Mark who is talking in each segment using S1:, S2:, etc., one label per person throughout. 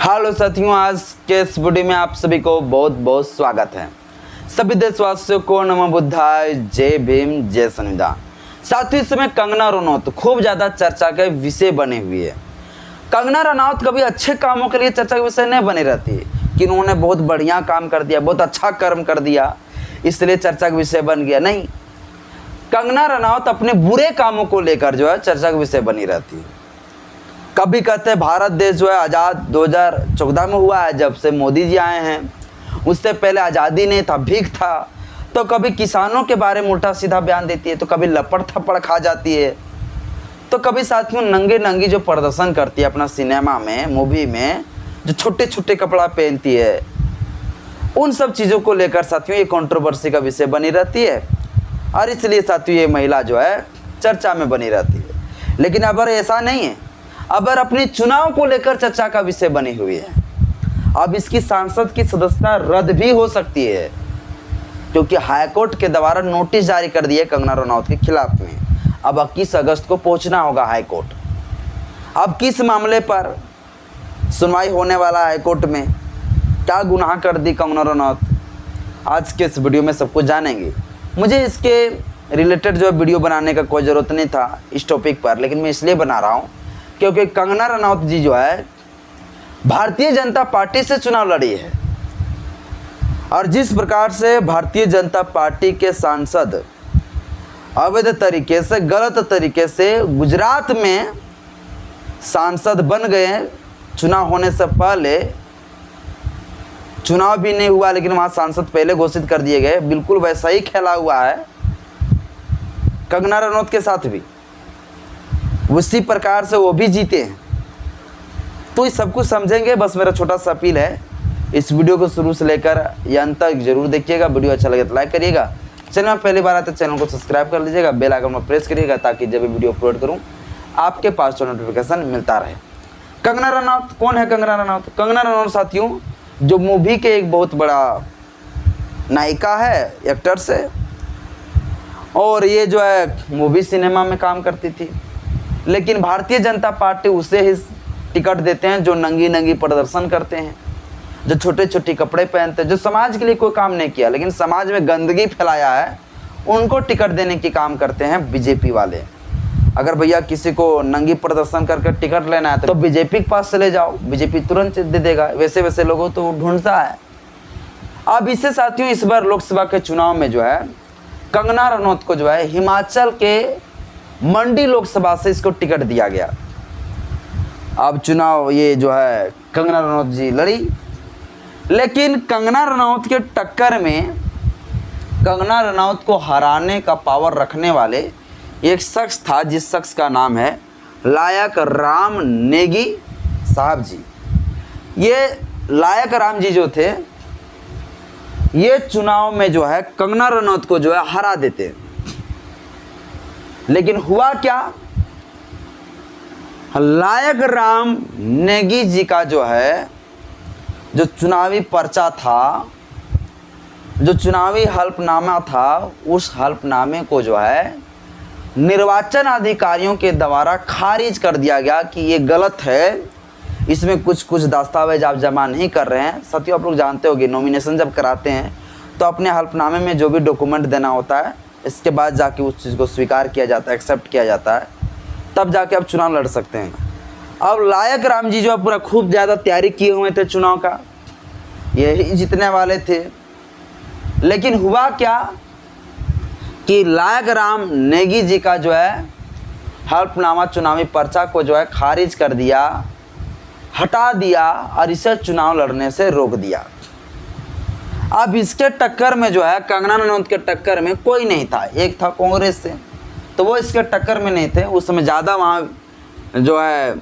S1: Hello साथियों, आज के इस वीडियो में आप सभी को बहुत बहुत स्वागत है। सभी देशवासियों को नमो बुद्धाय, जय भीम, जय संविधान। साथियों, इस समय कंगना रनौत खूब ज़्यादा चर्चा के विषय बने हुए है। कंगना रनौत कभी अच्छे कामों के लिए चर्चा के विषय नहीं बनी रहती कि उन्होंने बहुत बढ़िया काम कर दिया, बहुत अच्छा कर्म कर दिया इसलिए चर्चा का विषय बन गया। नहीं, कंगना रनौत अपने बुरे कामों को लेकर जो है चर्चा का विषय बनी रहती है। कभी कहते हैं भारत देश जो है आज़ाद 2014 में हुआ है, जब से मोदी जी आए हैं। उससे पहले आज़ादी नहीं था, भीख था। तो कभी किसानों के बारे में उल्टा सीधा बयान देती है, तो कभी लपड़ थप्पड़ खा जाती है, तो कभी साथियों नंगे नंगी जो प्रदर्शन करती है अपना सिनेमा में, मूवी में, जो छोटे छोटे कपड़ा पहनती है, उन सब चीज़ों को लेकर साथियों ये कंट्रोवर्सी का विषय बनी रहती है। और इसलिए साथियों ये महिला जो है चर्चा में बनी रहती है। लेकिन अगर ऐसा नहीं है, अगर अपने चुनाव को लेकर चर्चा का विषय बनी हुई है, अब इसकी सांसद की सदस्यता रद्द भी हो सकती है, क्योंकि हाईकोर्ट के द्वारा नोटिस जारी कर दिए कंगना रनौत के खिलाफ में। अब 21 अगस्त को पहुंचना होगा हाईकोर्ट। अब किस मामले पर सुनवाई होने वाला हाईकोर्ट में, क्या गुनाह कर दी कंगना रनौत, आज के इस वीडियो में सब कुछ जानेंगे। मुझे इसके रिलेटेड जो वीडियो बनाने का कोई ज़रूरत नहीं था इस टॉपिक पर, लेकिन मैं इसलिए बना रहा हूँ क्योंकि कंगना रनौत जी जो है भारतीय जनता पार्टी से चुनाव लड़ी है, और जिस प्रकार से भारतीय जनता पार्टी के सांसद अवैध तरीके से, गलत तरीके से गुजरात में सांसद बन गए हैं, चुनाव होने से पहले, चुनाव भी नहीं हुआ लेकिन वहाँ सांसद पहले घोषित कर दिए गए, बिल्कुल वैसा ही खेला हुआ है कंगना रनौत के साथ भी, उसी प्रकार से वो भी जीते हैं। तो इस सब कुछ समझेंगे। बस मेरा छोटा सा अपील है, इस वीडियो को शुरू से लेकर या अंत तक जरूर देखिएगा। वीडियो अच्छा लगे तो लाइक करिएगा, चैनल में पहली बार आते चैनल को सब्सक्राइब कर लीजिएगा, बेल आइकन में प्रेस करिएगा ताकि जब भी वीडियो अपलोड करूं आपके पास तो नोटिफिकेशन मिलता रहे। कंगना रनौत कौन है? कंगना रनौत, कंगना रनौत साथियों जो मूवी के एक बहुत बड़ा नायिका है, एक्टर्स है, और ये जो है मूवी सिनेमा में काम करती थी। लेकिन भारतीय जनता पार्टी उसे ही टिकट देते हैं जो नंगी नंगी प्रदर्शन करते हैं, जो छोटे छोटे कपड़े पहनते हैं, जो समाज के लिए कोई काम नहीं किया लेकिन समाज में गंदगी फैलाया है, उनको टिकट देने की काम करते हैं बीजेपी वाले। अगर भैया किसी को नंगी प्रदर्शन करके टिकट लेना है तो बीजेपी के पास चले जाओ, बीजेपी तुरंत दे देगा। वैसे वैसे लोगों तो ढूंढता है। अब इससे साथियों इस बार लोकसभा के चुनाव में जो है कंगना रनौत को जो है हिमाचल के मंडी लोकसभा से इसको टिकट दिया गया। अब चुनाव ये जो है कंगना रनौत जी लड़ी, लेकिन कंगना रनौत के टक्कर में कंगना रनौत को हराने का पावर रखने वाले एक शख्स था, जिस शख्स का नाम है लायक राम नेगी साहब जी। ये लायक राम जी जो थे, ये चुनाव में जो है कंगना रनौत को जो है हरा देते। लेकिन हुआ क्या, लायक राम नेगी जी का जो है जो चुनावी पर्चा था, जो चुनावी हल्फनामा था, उस हल्फनामे को जो है निर्वाचन अधिकारियों के द्वारा खारिज कर दिया गया कि ये गलत है, इसमें कुछ कुछ दस्तावेज आप जमा नहीं कर रहे हैं। साथियों आप लोग जानते होंगे नॉमिनेशन जब कराते हैं तो अपने हल्फनामे में जो भी डॉक्यूमेंट देना होता है, इसके बाद जाके उस चीज़ को स्वीकार किया जाता है, एक्सेप्ट किया जाता है, तब जाके आप चुनाव लड़ सकते हैं। अब लायक राम जी जो है पूरा खूब ज़्यादा तैयारी किए हुए थे चुनाव का, यही जीतने वाले थे। लेकिन हुआ क्या कि लायक राम नेगी जी का जो है हल्फनामा, चुनावी पर्चा को जो है खारिज कर दिया, हटा दिया, और इसे चुनाव लड़ने से रोक दिया। अब इसके टक्कर में जो है कंगना रनौत के टक्कर में कोई नहीं था, एक था कांग्रेस से, तो वो इसके टक्कर में नहीं थे। उस समय ज़्यादा वहाँ जो है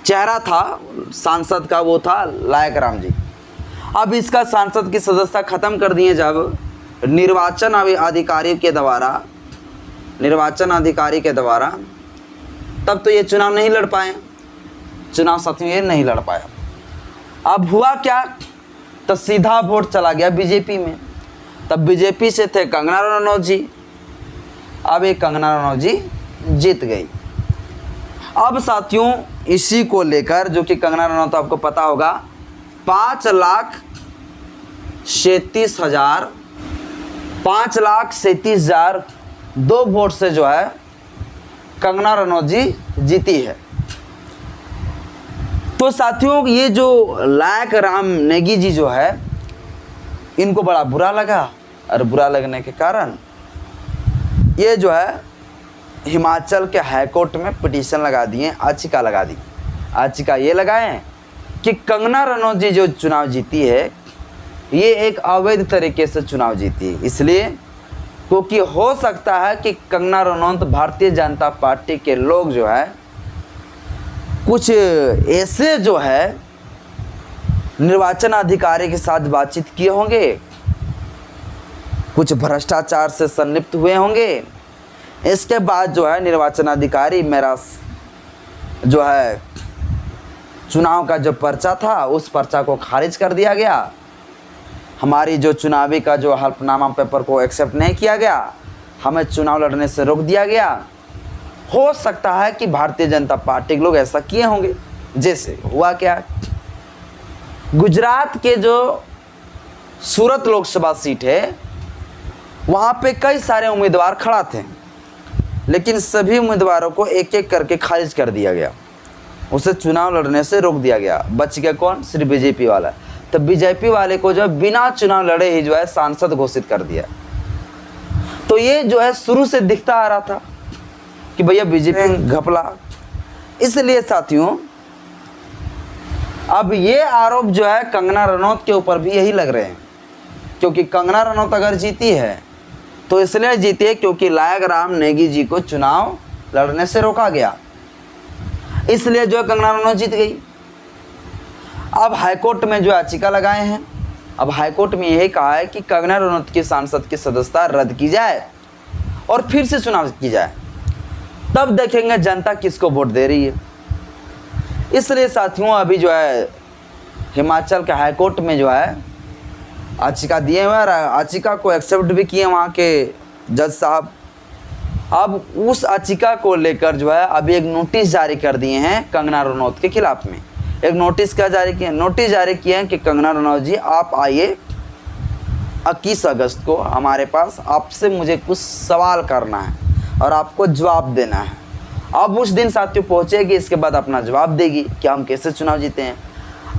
S1: चेहरा था सांसद का, वो था लायक राम जी। अब इसका सांसद की सदस्यता ख़त्म कर दिए जब निर्वाचन अधिकारी के द्वारा, तब तो ये चुनाव नहीं लड़ पाए, चुनाव साथियों ये नहीं लड़ पाया। अब हुआ क्या, तो सीधा वोट चला गया बीजेपी में। तब बीजेपी से थे कंगना रनौत जी, अब ये कंगना रनौत जी जीत गई। अब साथियों इसी को लेकर, जो कि कंगना रनौत आपको पता होगा, 5,37,000 2 वोट से जो है कंगना रनौत जी जीती है। तो साथियों, ये जो लायक राम नेगी जी जो है, इनको बड़ा बुरा लगा, और बुरा लगने के कारण ये जो है हिमाचल के हाईकोर्ट में पिटीशन लगा दिए, याचिका लगा दी। याचिका ये लगाए कि कंगना रनौत जी जो चुनाव जीती है, ये एक अवैध तरीके से चुनाव जीती है, इसलिए क्योंकि हो सकता है कि कंगना रनौत भारतीय जनता पार्टी के लोग जो है कुछ ऐसे जो है निर्वाचन अधिकारी के साथ बातचीत किए होंगे, कुछ भ्रष्टाचार से संलिप्त हुए होंगे। इसके बाद जो है निर्वाचन अधिकारी मेरा जो है चुनाव का जो पर्चा था, उस पर्चा को खारिज कर दिया गया। हमारी जो चुनावी का जो हल्फनामा पेपर को एक्सेप्ट नहीं किया गया, हमें चुनाव लड़ने से रोक दिया गया। हो सकता है कि भारतीय जनता पार्टी के लोग ऐसा किए होंगे। जैसे हुआ क्या, गुजरात के जो सूरत लोकसभा सीट है, वहाँ पे कई सारे उम्मीदवार खड़ा थे, लेकिन सभी उम्मीदवारों को एक एक करके खारिज कर दिया गया, उसे चुनाव लड़ने से रोक दिया गया। बच गया कौन? सिर्फ बीजेपी वाला। तो बीजेपी वाले को जो है बिना चुनाव लड़े ही जो है सांसद घोषित कर दिया। तो ये जो है शुरू से दिखता आ रहा था कि भैया बीजेपी घपला। इसलिए साथियों, अब ये आरोप जो है कंगना रनौत के ऊपर भी यही लग रहे हैं, क्योंकि कंगना रनौत अगर जीती है तो इसलिए जीती है क्योंकि लायक राम नेगी जी को चुनाव लड़ने से रोका गया, इसलिए जो है कंगना रनौत जीत गई। अब हाईकोर्ट में जो याचिका लगाए हैं, अब हाईकोर्ट में यही कहा है कि कंगना रनौत की सांसद की सदस्यता रद्द की जाए और फिर से चुनाव की जाए, तब देखेंगे जनता किसको वोट दे रही है। इसलिए साथियों, अभी जो है हिमाचल के हाईकोर्ट में जो है याचिका दिए हुए और याचिका को एक्सेप्ट भी किए वहाँ के जज साहब। अब उस याचिका को लेकर जो है अभी एक नोटिस जारी कर दिए हैं कंगना रनौत के खिलाफ में। एक नोटिस क्या जारी किया? नोटिस जारी किए हैं कि कंगना रनौत जी, आप आइए 21 अगस्त को हमारे पास, आपसे मुझे कुछ सवाल करना है और आपको जवाब देना है। अब उस दिन साथियों पहुँचेगी, इसके बाद अपना जवाब देगी कि हम कैसे चुनाव जीते हैं।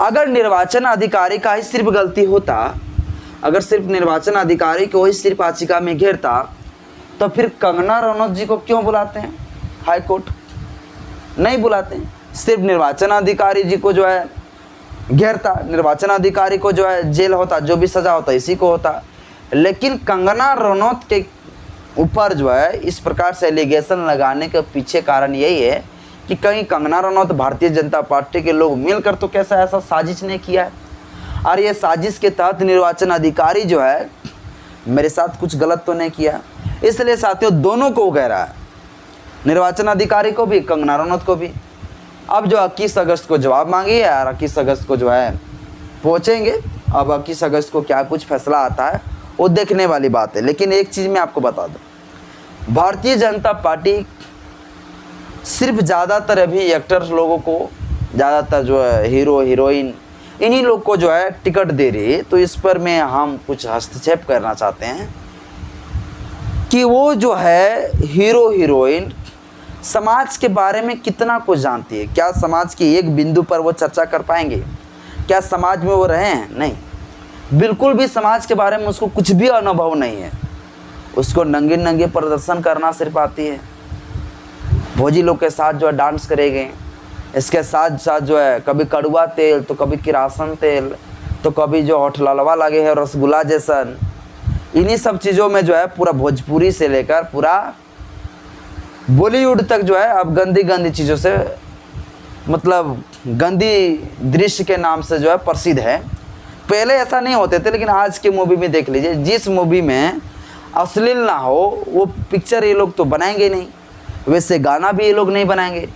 S1: अगर निर्वाचन अधिकारी का ही सिर्फ गलती होता, अगर सिर्फ निर्वाचन अधिकारी को ही सिर्फ याचिका में घेरता, तो फिर कंगना रनौत जी को क्यों बुलाते हैं हाईकोर्ट? नहीं बुलाते हैं। सिर्फ निर्वाचन अधिकारी जी को जो है घेरता, निर्वाचन अधिकारी को जो है जेल होता, जो भी सजा होता इसी को होता। लेकिन कंगना रनौत के ऊपर जो है इस प्रकार से एलिगेशन लगाने के पीछे कारण यही है कि कहीं कंगना रनौत भारतीय जनता पार्टी के लोग मिलकर तो कैसा ऐसा साजिश नहीं किया है, और ये साजिश के तहत निर्वाचन अधिकारी जो है मेरे साथ कुछ गलत तो नहीं किया। इसलिए साथियों दोनों को कह रहा है, निर्वाचन अधिकारी को भी, कंगना रनौत को भी। अब जो 21 अगस्त को जवाब मांगी है और 21 अगस्त को जो है पहुँचेंगे। अब 21 अगस्त को क्या कुछ फैसला आता है वो देखने वाली बात है। लेकिन एक चीज़ मैं आपको बता दूं, भारतीय जनता पार्टी सिर्फ ज़्यादातर अभी एक्टर लोगों को, ज़्यादातर जो है हीरो हीरोइन, इन्हीं लोग को जो है टिकट दे रही है। तो इस पर में हम कुछ हस्तक्षेप करना चाहते हैं कि वो जो है हीरो हीरोइन समाज के बारे में कितना कुछ जानती है। क्या समाज के एक बिंदु पर वो चर्चा कर पाएंगे? क्या समाज में वो रहे हैं? नहीं, बिल्कुल भी समाज के बारे में उसको कुछ भी अनुभव नहीं है। उसको नंगे नंगे प्रदर्शन करना सिर्फ आती है, भोजी लोग के साथ जो है डांस करेंगे, इसके साथ साथ जो है कभी कड़वा तेल तो कभी किरासन तेल तो कभी जो होठलवा लगे है रसगुल्ला जैसन, इन्हीं सब चीज़ों में जो है पूरा भोजपुरी से लेकर पूरा बॉलीवुड तक जो है अब गंदी गंदी चीज़ों से, मतलब गंदी दृश्य के नाम से जो है प्रसिद्ध है। पहले ऐसा नहीं होते थे, लेकिन आज के मूवी में देख लीजिए, जिस मूवी में अश्लील ना हो वो पिक्चर ये लोग तो बनाएंगे नहीं, वैसे गाना भी ये लोग नहीं बनाएंगे।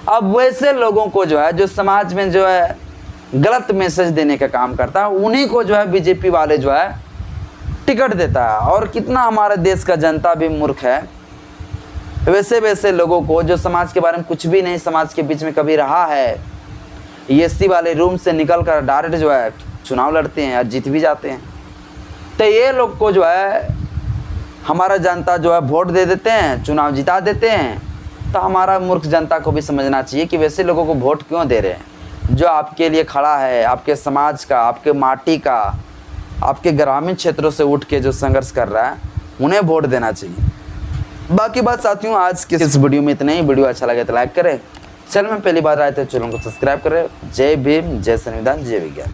S1: अब वैसे लोगों को जो है, जो समाज में जो है गलत मैसेज देने का काम करता है, उन्हीं को जो है बीजेपी वाले जो है टिकट देता है। और कितना हमारे देश का जनता भी मूर्ख है वैसे वैसे लोगों को जो समाज के बारे में कुछ भी नहीं समाज के बीच में कभी रहा है, एससी वाले रूम से निकल कर डायरेक्ट जो है चुनाव लड़ते हैं और जीत भी जाते हैं। तो ये लोग को जो है हमारा जनता जो है वोट दे देते हैं, चुनाव जिता देते हैं। तो हमारा मूर्ख जनता को भी समझना चाहिए कि वैसे लोगों को वोट क्यों दे रहे हैं। जो आपके लिए खड़ा है, आपके समाज का, आपके माटी का, आपके ग्रामीण क्षेत्रों से उठ के जो संघर्ष कर रहा है, उन्हें वोट देना चाहिए। बाकी बात साथियों, आज के इस वीडियो में इतना ही। वीडियो अच्छा लगे तो लाइक करें, चैनल में पहली बार आए तो चैनल को सब्सक्राइब करें। जय भीम, जय संविधान, जय विज्ञान।